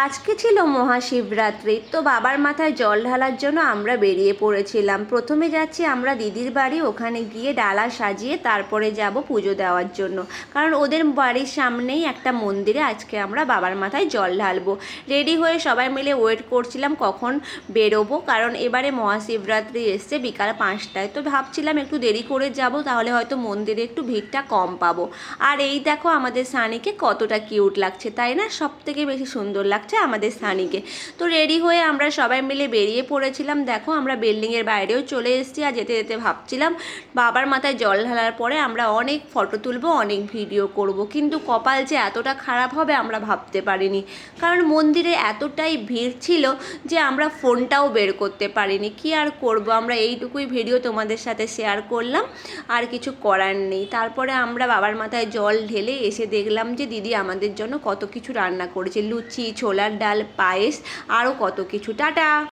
আজকে ছিল মহাশিবরাত্রি, তো বাবার মাথায় জল ঢালার জন্য আমরা বেরিয়ে পড়েছিলাম। প্রথমে যাচ্ছি আমরা দিদির বাড়ি, ওখানে গিয়ে ডালা সাজিয়ে তারপরে যাব পুজো দেওয়ার জন্য, কারণ ওদের বাড়ির সামনেই একটা মন্দিরে আজকে আমরা বাবার মাথায় জল ঢালবো। রেডি হয়ে সবাই মিলে ওয়েট করছিলাম কখন বেরোবো, কারণ এবারে মহাশিবরাত্রি এসছে বিকাল 5টায়, তো ভাবছিলাম একটু দেরি করে যাব, তাহলে হয়তো মন্দিরে একটু ভিড়টা কম পাবো। আর এই দেখো আমাদের সানিকে কতটা কিউট লাগছে, তাই না? সব থেকে বেশি সুন্দর লাগছে আমাদের সানিকে। তো রেডি হয়ে আমরা সবাই মিলে বেরিয়ে পড়েছিলাম। দেখো আমরা বিল্ডিংয়ের বাইরেও চলে এসেছি, আর যেতে যেতে ভাবছিলাম বাবার মাথায় জল ঢালার পরে আমরা অনেক ফটো তুলবো, অনেক ভিডিও করব, কিন্তু কপাল যে এতটা খারাপ হবে আমরা ভাবতে পারিনি, কারণ মন্দিরে এতটাই ভিড় ছিল যে আমরা ফোনটাও বের করতে পারিনি। কি আর করব, আমরা এইটুকুই ভিডিও তোমাদের সাথে শেয়ার করলাম, আর কিছু করার নেই। তারপরে আমরা বাবার মাথায় জল ঢেলে এসে দেখলাম যে দিদি আমাদের জন্য কত কিছু রান্না করেছে, লুচি, ছোলার ডাল, পায়েস, আরও কত কিছু। টাটা।